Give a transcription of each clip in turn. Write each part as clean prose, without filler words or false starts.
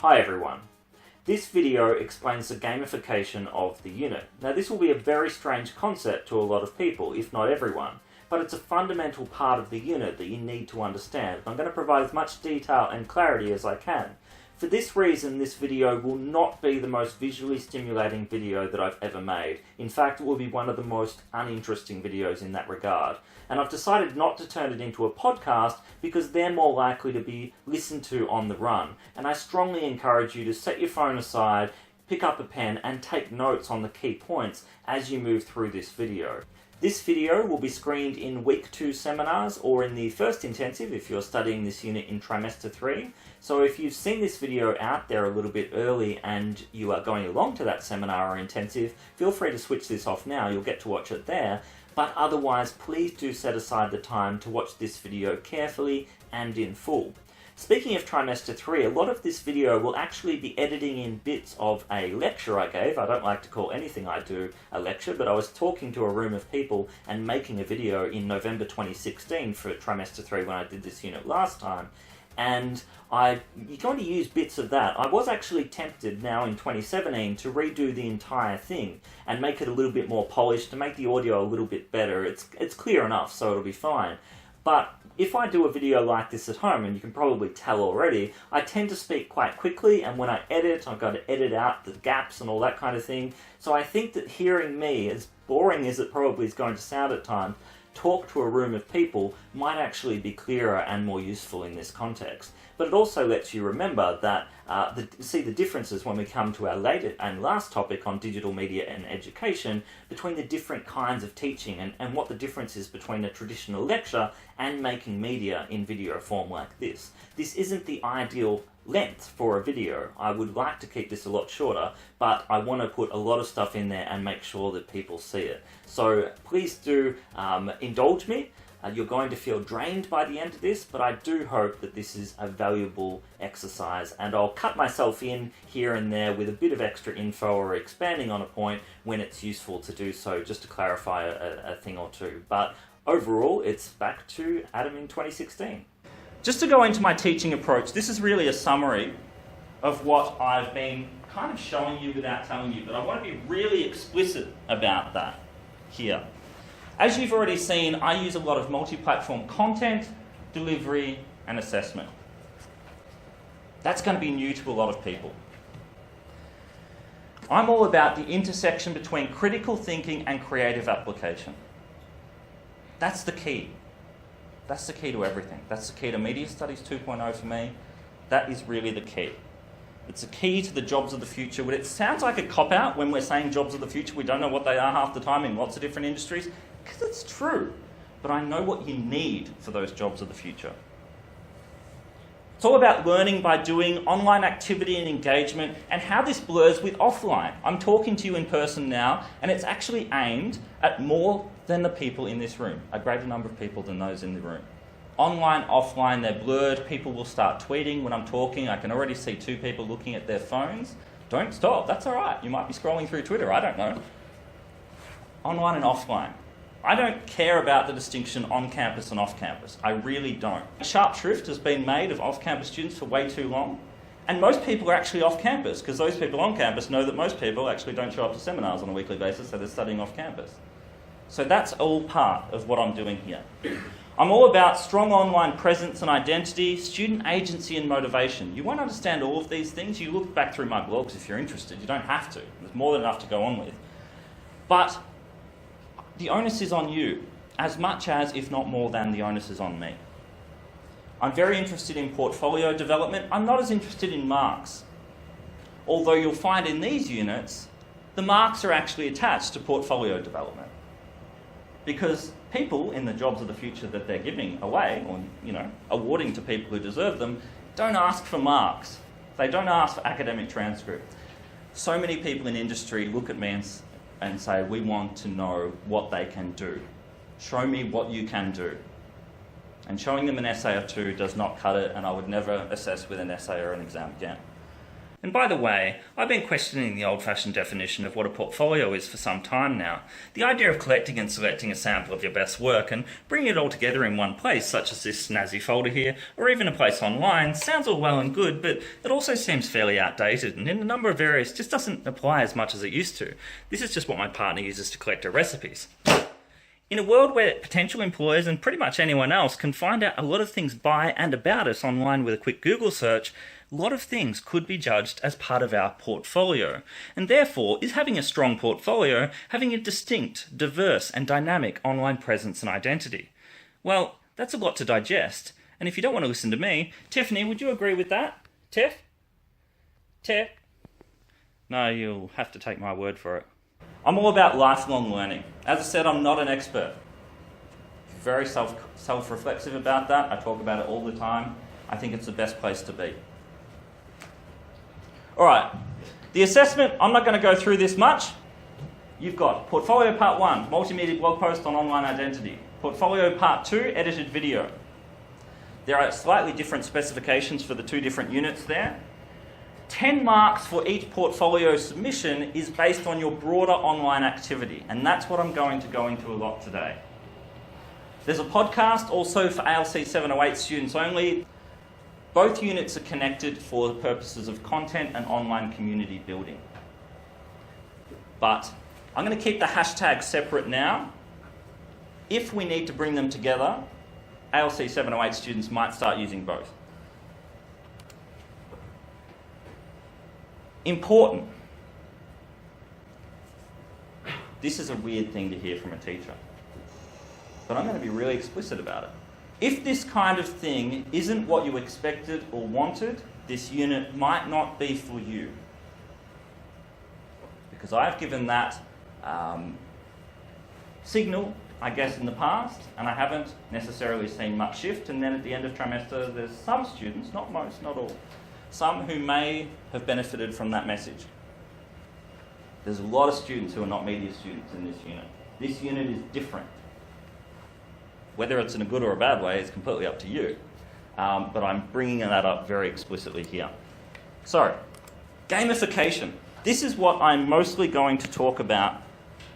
Hi everyone. This video explains the gamification of the unit. Now this will be a very strange concept to a lot of people, if not everyone, but it's a fundamental part of the unit that you need to understand. I'm going to provide as much detail and clarity as I can. For this reason, this video will not be the most visually stimulating video that I've ever made. In fact, it will be one of the most uninteresting videos in that regard. And I've decided not to turn it into a podcast because they're more likely to be listened to on the run. And I strongly encourage you to set your phone aside, pick up a pen and take notes on the key points as you move through this video. This video will be screened in Week 2 seminars or in the first intensive if you're studying this unit in Trimester 3. So if you've seen this video out there a little bit early and you are going along to that seminar or intensive, feel free to switch this off now, you'll get to watch it there. But otherwise, please do set aside the time to watch this video carefully and in full. Speaking of Trimester 3, a lot of this video will actually be editing in bits of a lecture I gave. I don't like to call anything I do a lecture, but I was talking to a room of people and making a video in November 2016 for Trimester 3 when I did this unit last time. And you're going to use bits of that. I was actually tempted now in 2017 to redo the entire thing and make it a little bit more polished, to make the audio a little bit better. It's clear enough, so it'll be fine. But if I do a video like this at home, and you can probably tell already, I tend to speak quite quickly, and when I edit, I've got to edit out the gaps and all that kind of thing. So I think that hearing me, as boring as it probably is going to sound at times, talk to a room of people might actually be clearer and more useful in this context. But it also lets you remember that, see the differences when we come to our later and last topic on digital media and education between the different kinds of teaching and what the difference is between a traditional lecture and making media in video form like this. This isn't the ideal length for a video. I would like to keep this a lot shorter, but I want to put a lot of stuff in there and make sure that people see it. So please do indulge me. You're going to feel drained by the end of this, but I do hope that this is a valuable exercise, and I'll cut myself in here and there with a bit of extra info or expanding on a point when it's useful to do so, just to clarify a thing or two. But overall, it's back to Adam in 2016. Just to go into my teaching approach, this is really a summary of what I've been kind of showing you without telling you, but I want to be really explicit about that here. As you've already seen, I use a lot of multi-platform content, delivery, and assessment. That's going to be new to a lot of people. I'm all about the intersection between critical thinking and creative application. That's the key. That's the key to everything. That's the key to Media Studies 2.0 for me. That is really the key. It's a key to the jobs of the future. But it sounds like a cop-out when we're saying jobs of the future. We don't know what they are half the time in lots of different industries, because it's true. But I know what you need for those jobs of the future. It's all about learning by doing, online activity and engagement, and how this blurs with offline. I'm talking to you in person now, and it's actually aimed at more than the people in this room, a greater number of people than those in the room. Online, offline, they're blurred. People will start tweeting when I'm talking. I can already see 2 people looking at their phones. Don't stop, that's all right. You might be scrolling through Twitter, I don't know. Online and offline. I don't care about the distinction on campus and off campus. I really don't. Sharp shrift has been made of off-campus students for way too long. And most people are actually off campus, because those people on campus know that most people actually don't show up to seminars on a weekly basis, so they're studying off campus. So that's all part of what I'm doing here. I'm all about strong online presence and identity, student agency and motivation. You won't understand all of these things. You look back through my blogs if you're interested. You don't have to. There's more than enough to go on with. But the onus is on you, as much as, if not more than, the onus is on me. I'm very interested in portfolio development. I'm not as interested in marks. Although you'll find in these units, the marks are actually attached to portfolio development. Because people in the jobs of the future that they're giving away, or awarding to people who deserve them, don't ask for marks. They don't ask for academic transcript. So many people in industry look at me and say, we want to know what they can do. Show me what you can do. And showing them an essay or two does not cut it, and I would never assess with an essay or an exam again. And by the way, I've been questioning the old-fashioned definition of what a portfolio is for some time now. The idea of collecting and selecting a sample of your best work and bringing it all together in one place, such as this snazzy folder here, or even a place online, sounds all well and good, but it also seems fairly outdated and in a number of areas just doesn't apply as much as it used to. This is just what my partner uses to collect her recipes. In a world where potential employers and pretty much anyone else can find out a lot of things by and about us online with a quick Google search, a lot of things could be judged as part of our portfolio. And therefore, is having a strong portfolio having a distinct, diverse and dynamic online presence and identity? Well, that's a lot to digest. And if you don't want to listen to me, Tiffany, would you agree with that? Tiff? Tiff? No, you'll have to take my word for it. I'm all about lifelong learning. As I said, I'm not an expert. Very self-reflexive about that. I talk about it all the time. I think it's the best place to be. All right, the assessment, I'm not going to go through this much. You've got Portfolio Part 1, Multimedia Blog Post on Online Identity. Portfolio Part 2, Edited Video. There are slightly different specifications for the two different units there. 10 marks for each portfolio submission is based on your broader online activity, and that's what I'm going to go into a lot today. There's a podcast also for ALC 708 students only. Both units are connected for the purposes of content and online community building. But I'm going to keep the hashtags separate now. If we need to bring them together, ALC 708 students might start using both. Important. This is a weird thing to hear from a teacher, but I'm going to be really explicit about it. If this kind of thing isn't what you expected or wanted, this unit might not be for you. Because I've given that signal, I guess, in the past, and I haven't necessarily seen much shift, and then at the end of trimester there's some students, not most, not all, some who may have benefited from that message. There's a lot of students who are not media students in this unit. This unit is different. Whether it's in a good or a bad way is completely up to you. But I'm bringing that up very explicitly here. So, gamification. This is what I'm mostly going to talk about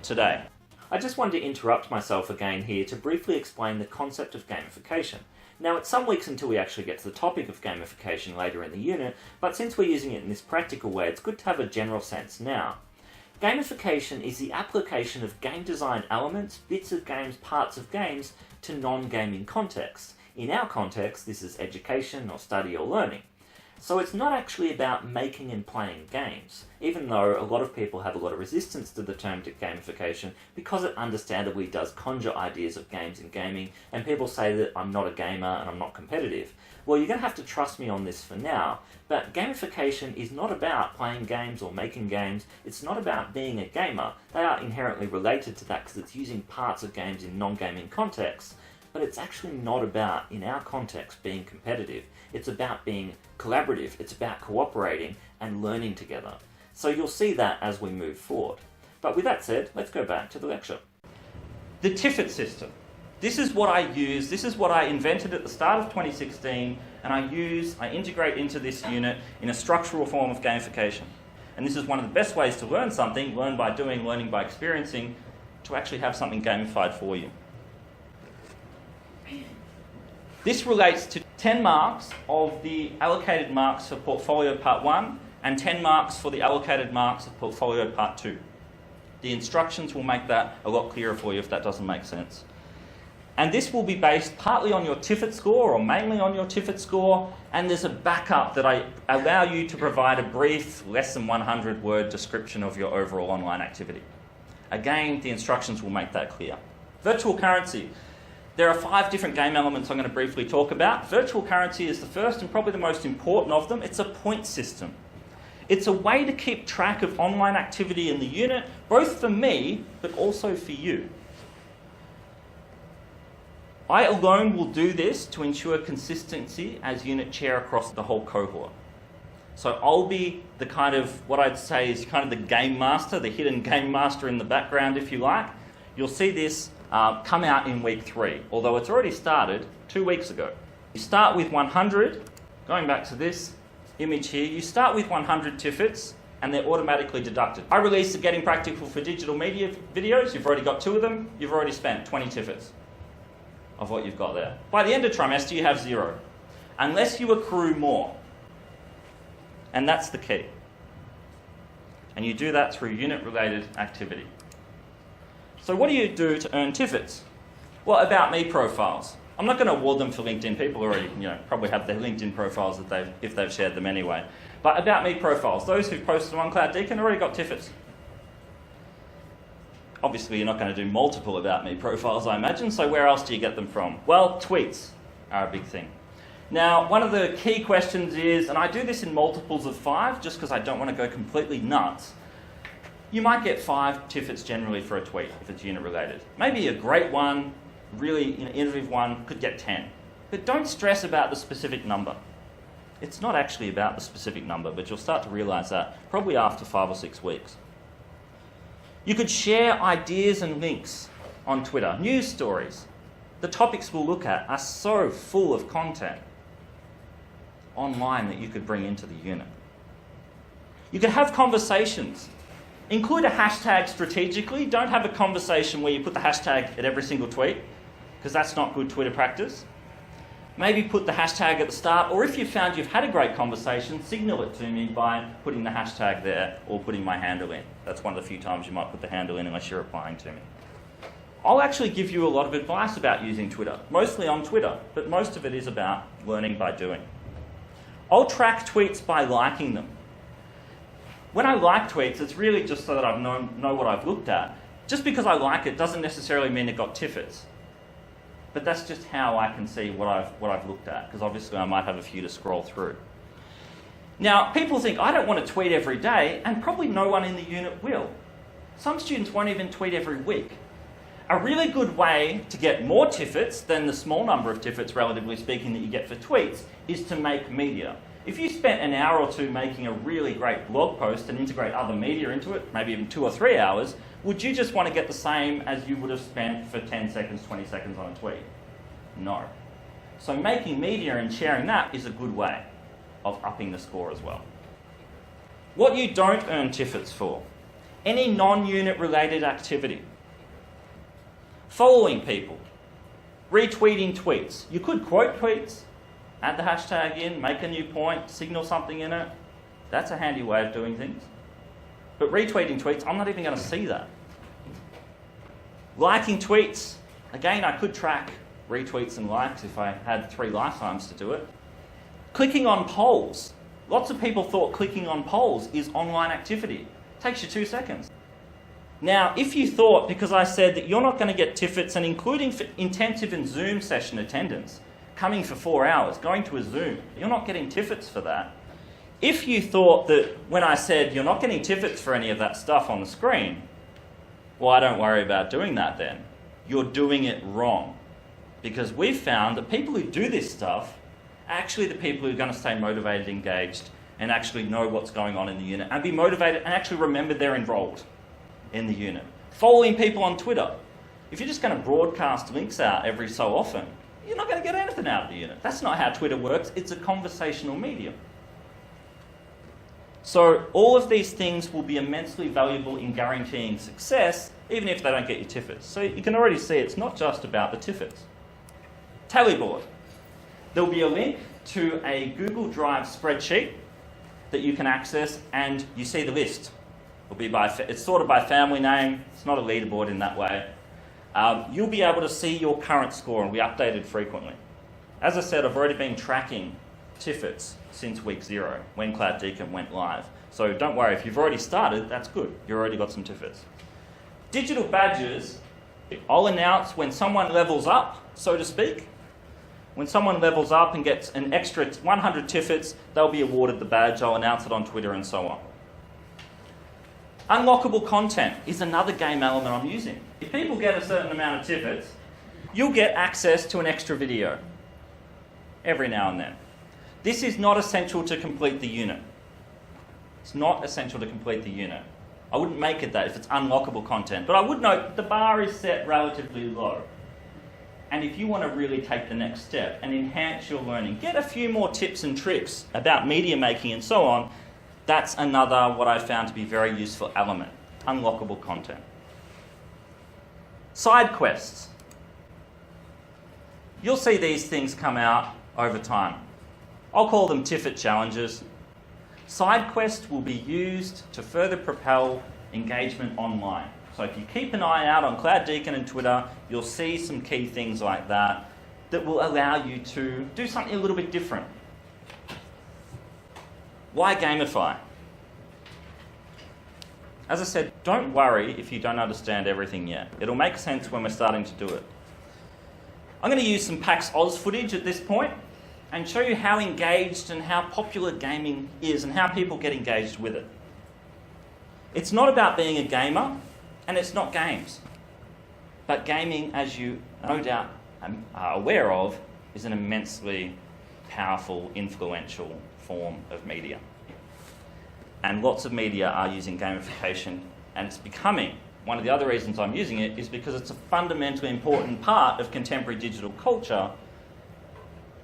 today. I just wanted to interrupt myself again here to briefly explain the concept of gamification. Now, it's some weeks until we actually get to the topic of gamification later in the unit, but since we're using it in this practical way, it's good to have a general sense now. Gamification is the application of game design elements, bits of games, parts of games, to non-gaming contexts. In our context, this is education or study or learning. So it's not actually about making and playing games, even though a lot of people have a lot of resistance to the term gamification because it understandably does conjure ideas of games and gaming, and people say that I'm not a gamer and I'm not competitive. Well, you're going to have to trust me on this for now, but gamification is not about playing games or making games. It's not about being a gamer. They are inherently related to that because it's using parts of games in non-gaming contexts, but it's actually not about, in our context, being competitive. It's about being collaborative. It's about cooperating and learning together. So you'll see that as we move forward. But with that said, let's go back to the lecture. The Tiffit system. This is what I use, this is what I invented at the start of 2016, and I integrate into this unit in a structural form of gamification. And this is one of the best ways to learn something, learn by doing, learning by experiencing, to actually have something gamified for you. This relates to 10 marks of the allocated marks for Portfolio Part 1 and 10 marks for the allocated marks of Portfolio Part 2. The instructions will make that a lot clearer for you if that doesn't make sense. And this will be based partly on your Tiffit score, or mainly on your Tiffit score, and there's a backup that I allow you to provide a brief, less than 100-word description of your overall online activity. Again, the instructions will make that clear. Virtual currency. There are 5 different game elements I'm going to briefly talk about. Virtual currency is the first and probably the most important of them. It's a point system. It's a way to keep track of online activity in the unit, both for me, but also for you. I alone will do this to ensure consistency as unit chair across the whole cohort. So I'll be the kind of, what I'd say is kind of the game master, the hidden game master in the background, if you like. You'll see this come out in week 3, although it's already started 2 weeks ago. You start with 100, going back to this, image here, you start with 100 Tiffits and they're automatically deducted. I released the Getting Practical for Digital Media videos. You've already got 2 of them. You've already spent 20 Tiffits of what you've got there. By the end of trimester, you have 0, unless you accrue more. And that's the key. And you do that through unit-related activity. So what do you do to earn Tiffits? Well, About Me profiles. I'm not going to award them for LinkedIn. People already, probably have their LinkedIn profiles if they've shared them anyway. But About Me profiles, those who've posted on Cloud Deakin already got Tiffits. Obviously, you're not going to do multiple About Me profiles, I imagine, so where else do you get them from? Well, tweets are a big thing. Now, one of the key questions is, and I do this in multiples of 5 just because I don't want to go completely nuts, you might get 5 Tiffits generally for a tweet if it's unit related. Maybe a great one, really innovative one, could get 10. But don't stress about the specific number. It's not actually about the specific number, but you'll start to realise that probably after 5 or 6 weeks. You could share ideas and links on Twitter, news stories. The topics we'll look at are so full of content online that you could bring into the unit. You could have conversations. Include a hashtag strategically. Don't have a conversation where you put the hashtag at every single tweet, because that's not good Twitter practice. Maybe put the hashtag at the start, or if you've found you've had a great conversation, signal it to me by putting the hashtag there or putting my handle in. That's one of the few times you might put the handle in unless you're replying to me. I'll actually give you a lot of advice about using Twitter, mostly on Twitter, but most of it is about learning by doing. I'll track tweets by liking them. When I like tweets, it's really just so that I know what I've looked at. Just because I like it doesn't necessarily mean it got Tiffits. But that's just how I can see what I've looked at, because obviously I might have a few to scroll through. Now, people think, I don't want to tweet every day, and probably no one in the unit will. Some students won't even tweet every week. A really good way to get more Tiffits than the small number of Tiffits, relatively speaking, that you get for tweets, is to make media. If you spent an hour or 2 making a really great blog post and integrate other media into it, maybe even 2 or 3 hours, would you just want to get the same as you would have spent for 10 seconds, 20 seconds on a tweet? No. So making media and sharing that is a good way of upping the score as well. What you don't earn Tiffits for: any non-unit related activity. Following people. Retweeting tweets. You could quote tweets, add the hashtag in, make a new point, signal something in it. That's a handy way of doing things. But retweeting tweets, I'm not even going to see that. Liking tweets. Again, I could track retweets and likes if I had 3 lifetimes to do it. Clicking on polls. Lots of people thought clicking on polls is online activity. It takes you 2 seconds. Now, if you thought, because I said that you're not going to get Tiffits, and including for intensive and Zoom session attendance, coming for 4 hours, going to a Zoom, you're not getting Tiffits for that. If you thought that when I said you're not getting Tiffits for any of that stuff on the screen, well, I don't worry about doing that then. You're doing it wrong. Because we've found that people who do this stuff are actually the people who are going to stay motivated, engaged, and actually know what's going on in the unit, and be motivated and actually remember they're enrolled in the unit. Following people on Twitter. If you're just going to broadcast links out every so often, you're not going to get anything out of the unit. That's not how Twitter works. It's a conversational medium. So all of these things will be immensely valuable in guaranteeing success, even if they don't get you Tiffits. So you can already see it's not just about the Tiffits. Tallyboard. There'll be a link to a Google Drive spreadsheet that you can access, and you see the list. It's sorted by family name. It's not a leaderboard in that way. You'll be able to see your current score, and we update it frequently. As I said, I've already been tracking Tiffits since week 0, when Cloud Deakin went live. So don't worry, if you've already started, that's good. You've already got some Tiffits. Digital badges, I'll announce when someone levels up, so to speak. When someone levels up and gets an extra 100 Tiffits, they'll be awarded the badge. I'll announce it on Twitter and so on. Unlockable content is another game element I'm using. If people get a certain amount of Tiffits, you'll get access to an extra video every now and then. This is not essential to complete the unit. It's not essential to complete the unit. I wouldn't make it that if it's unlockable content, but I would note the bar is set relatively low. And if you want to really take the next step and enhance your learning, get a few more tips and tricks about media making and so on, that's another, what I found to be very useful element, unlockable content. Side quests. You'll see these things come out over time. I'll call them Tiffit challenges. Side quests will be used to further propel engagement online. So if you keep an eye out on Cloud Deakin and Twitter, you'll see some key things like that that will allow you to do something a little bit different. Why gamify? As I said, don't worry if you don't understand everything yet. It'll make sense when we're starting to do it. I'm going to use some PAX Oz footage at this point and show you how engaged and how popular gaming is and how people get engaged with it. It's not about being a gamer, and it's not games. But gaming, as you no doubt are aware of, is an immensely powerful, influential form of media. And lots of media are using gamification, and it's becoming, one of the other reasons I'm using it is because it's a fundamentally important part of contemporary digital culture,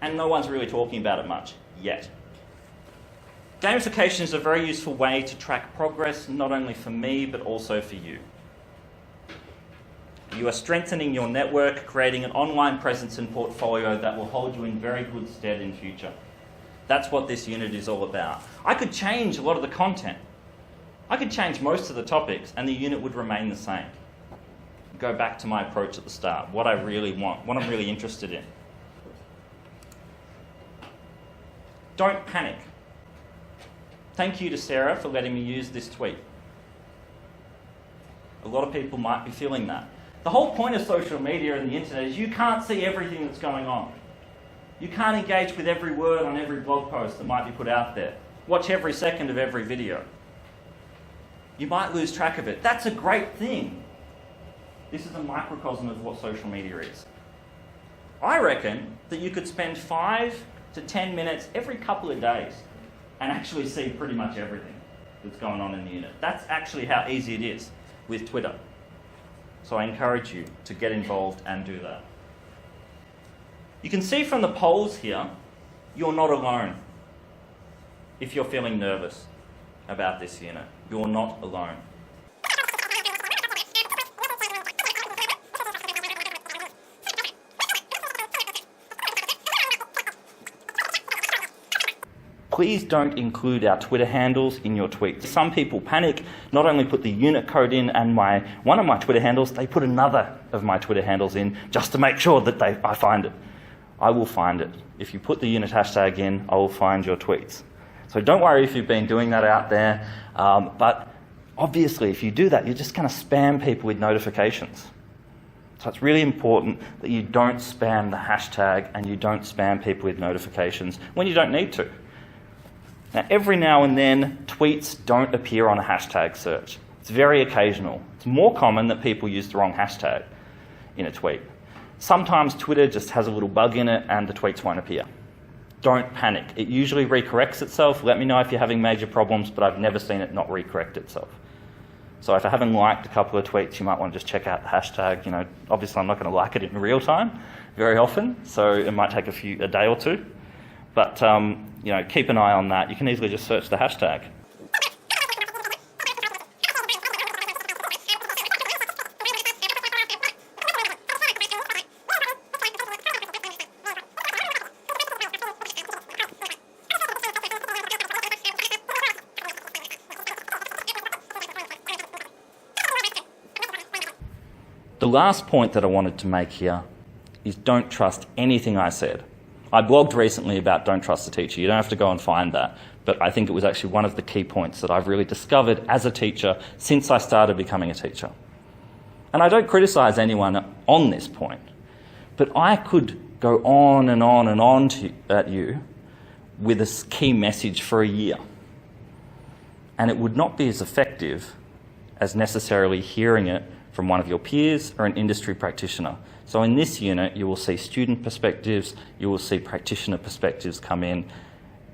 and no one's really talking about it much yet. Gamification is a very useful way to track progress, not only for me, but also for you. You are strengthening your network, creating an online presence and portfolio that will hold you in very good stead in future. That's what this unit is all about. I could change a lot of the content. I could change most of the topics and the unit would remain the same. Go back to my approach at the start, what I really want, what I'm really interested in. Don't panic. Thank you to Sarah for letting me use this tweet. A lot of people might be feeling that. The whole point of social media and the internet is you can't see everything that's going on. You can't engage with every word on every blog post that might be put out there. Watch every second of every video. You might lose track of it. That's a great thing. This is a microcosm of what social media is. I reckon that you could spend 5 to 10 minutes every couple of days and actually see pretty much everything that's going on in the unit. That's actually how easy it is with Twitter. So I encourage you to get involved and do that. You can see from the polls here, you're not alone. If you're feeling nervous about this unit, you're not alone. Please don't include our Twitter handles in your tweets. Some people panic, not only put the unit code in and one of my Twitter handles, they put another of my Twitter handles in just to make sure that I find it. I will find it. If you put the unit hashtag in, I will find your tweets. So don't worry if you've been doing that out there, but obviously if you do that, you're just going to spam people with notifications. So it's really important that you don't spam the hashtag and you don't spam people with notifications when you don't need to. Now, every now and then, tweets don't appear on a hashtag search. It's very occasional. It's more common that people use the wrong hashtag in a tweet. Sometimes Twitter just has a little bug in it and the tweets won't appear. Don't panic. It usually recorrects itself. Let me know if you're having major problems, but I've never seen it not recorrect itself. So if I haven't liked a couple of tweets, you might want to just check out the hashtag. Obviously I'm not going to like it in real time very often, so it might take a day or two. But keep an eye on that. You can easily just search the hashtag. The last point that I wanted to make here is don't trust anything I said. I blogged recently about don't trust the teacher. You don't have to go and find that. But I think it was actually one of the key points that I've really discovered as a teacher since I started becoming a teacher. And I don't criticise anyone on this point, but I could go on and on and on at you with a key message for a year. And it would not be as effective as necessarily hearing it from one of your peers or an industry practitioner. So in this unit, you will see student perspectives, you will see practitioner perspectives come in,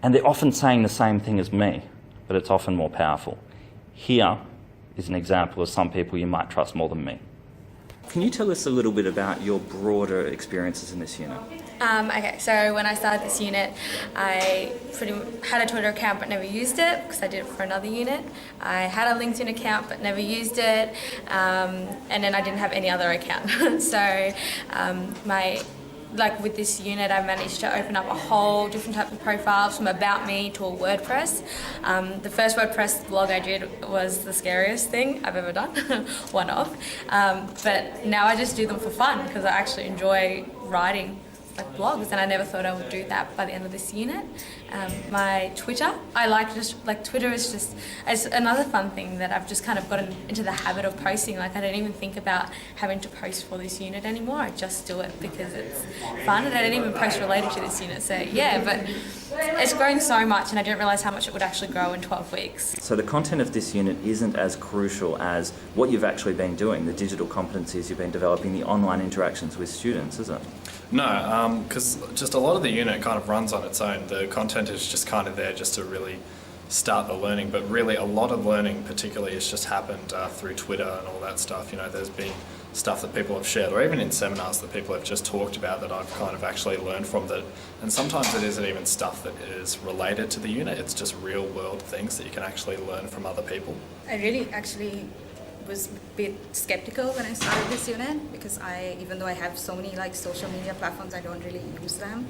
and they're often saying the same thing as me, but it's often more powerful. Here is an example of some people you might trust more than me. Can you tell us a little bit about your broader experiences in this unit? Okay, so when I started this unit, I had a Twitter account but never used it because I did it for another unit. I had a LinkedIn account but never used it, and then I didn't have any other account. So with this unit, I managed to open up a whole different type of profiles from About Me to a WordPress. The first WordPress blog I did was the scariest thing I've ever done, one of. But now I just do them for fun because I actually enjoy writing blogs, and I never thought I would do that by the end of this unit. My Twitter, Twitter is just, it's another fun thing that I've just kind of gotten into the habit of posting. I don't even think about having to post for this unit anymore. I just do it because it's fun, and I don't even post related to this unit. So yeah, but it's growing so much, and I didn't realise how much it would actually grow in 12 weeks. So the content of this unit isn't as crucial as what you've actually been doing, the digital competencies you've been developing, the online interactions with students, is it? No, because just a lot of the unit kind of runs on its own. The content is just kind of there just to really start the learning, but really a lot of learning particularly has just happened through Twitter and all that stuff. There's been stuff that people have shared, or even in seminars that people have just talked about that I've kind of actually learned from that. And sometimes it isn't even stuff that is related to the unit, it's just real world things that you can actually learn from other people. I really actually was a bit skeptical when I started this unit because even though I have so many social media platforms, I don't really use them.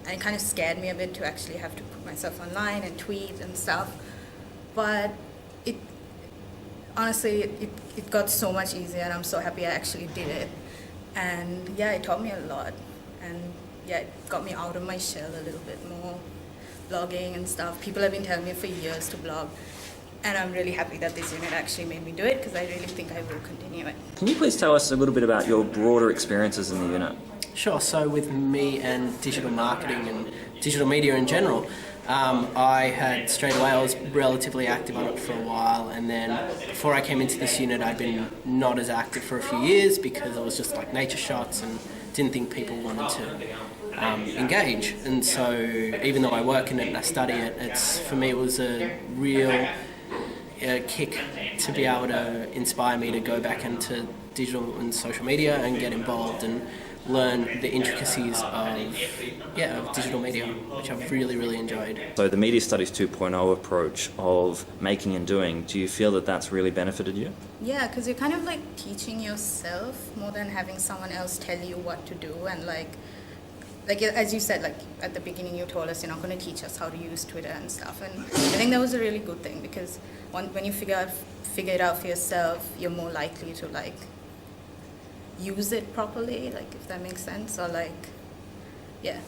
And it kind of scared me a bit to actually have to put myself online and tweet and stuff. But honestly, it got so much easier, and I'm so happy I actually did it. And yeah, it taught me a lot. And yeah, it got me out of my shell a little bit more, blogging and stuff. People have been telling me for years to blog. And I'm really happy that this unit actually made me do it because I really think I will continue it. Can you please tell us a little bit about your broader experiences in the unit? Sure. So with me and digital marketing and digital media in general, I was relatively active on it for a while, and then before I came into this unit I'd been not as active for a few years because I was just nature shots and didn't think people wanted to engage. And so even though I work in it and I study it, for me it was a real kick to be able to inspire me to go back into digital and social media and get involved and learn the intricacies of digital media, which I've really, really enjoyed. So the Media Studies 2.0 approach of making and doing, do you feel that that's really benefited you? Yeah, because you're kind of teaching yourself more than having someone else tell you what to do. And as you said, at the beginning you told us you're not going to teach us how to use Twitter and stuff. And I think that was a really good thing because when you figure it out for yourself, you're more likely to use it properly, if that makes sense, or yeah.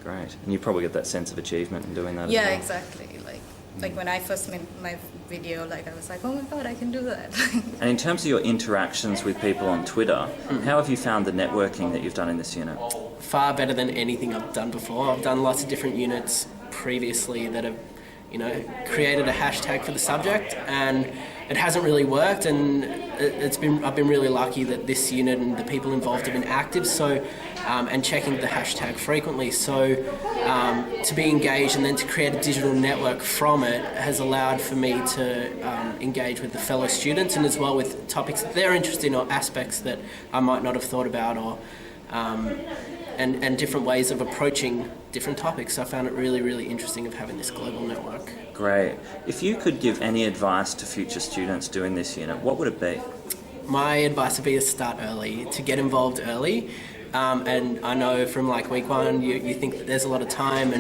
Great. And you probably get that sense of achievement in doing that Yeah, as well. exactly. When I first made my video, I was oh my god, I can do that. And in terms of your interactions with people on Twitter, how have you found the networking that you've done in this unit? Far better than anything I've done before. I've done lots of different units previously that have created a hashtag for the subject, and it hasn't really worked, and I've been really lucky that this unit and the people involved have been active, and checking the hashtag frequently. So to be engaged and then to create a digital network from it has allowed for me to engage with the fellow students, and as well with topics that they're interested in or aspects that I might not have thought about, or and different ways of approaching different topics. So I found it really, really interesting of having this global network. Great. If you could give any advice to future students doing this unit, what would it be? My advice would be to start early, to get involved early. And I know from week one you think that there's a lot of time,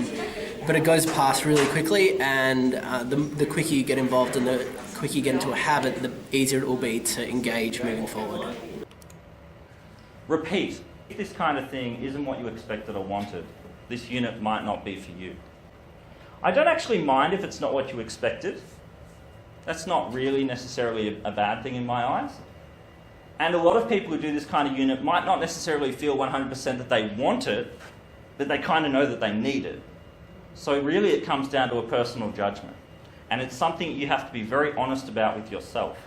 but it goes past really quickly, and the quicker you get involved and the quicker you get into a habit, the easier it will be to engage moving forward. Repeat. If this kind of thing isn't what you expected or wanted, this unit might not be for you. I don't actually mind if it's not what you expected. That's not really necessarily a bad thing in my eyes. And a lot of people who do this kind of unit might not necessarily feel 100% that they want it, but they kind of know that they need it. So really it comes down to a personal judgment. And it's something you have to be very honest about with yourself.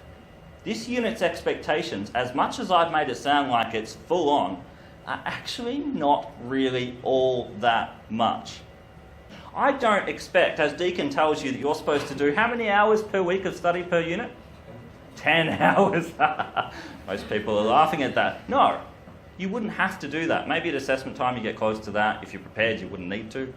This unit's expectations, as much as I've made it sound like it's full on, are actually not really all that much. I don't expect, as Deakin tells you, that you're supposed to do how many hours per week of study per unit? 10 hours. Most people are laughing at that. No, you wouldn't have to do that. Maybe at assessment time you get close to that. If you're prepared, you wouldn't need to.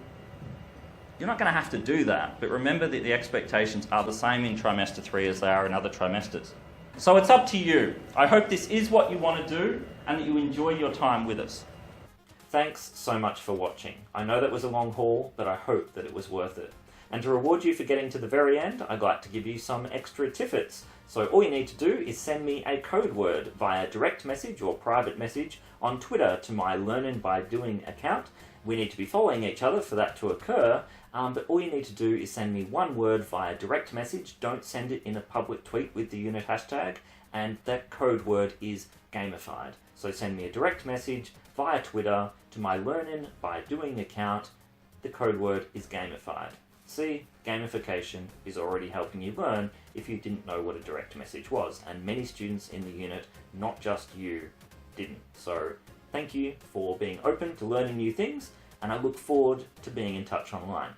You're not going to have to do that, but remember that the expectations are the same in trimester 3 as they are in other trimesters. So it's up to you. I hope this is what you want to do and that you enjoy your time with us. Thanks so much for watching. I know that was a long haul, but I hope that it was worth it. And to reward you for getting to the very end, I'd like to give you some extra Tiffits. So all you need to do is send me a code word via direct message or private message on Twitter to my Learning by Doing account. We need to be following each other for that to occur, but all you need to do is send me one word via direct message. Don't send it in a public tweet with the unit hashtag, and that code word is gamified. So send me a direct message via Twitter to my Learning by Doing account. The code word is gamified. See, gamification is already helping you learn if you didn't know what a direct message was, and many students in the unit, not just you, didn't. So thank you for being open to learning new things, and I look forward to being in touch online.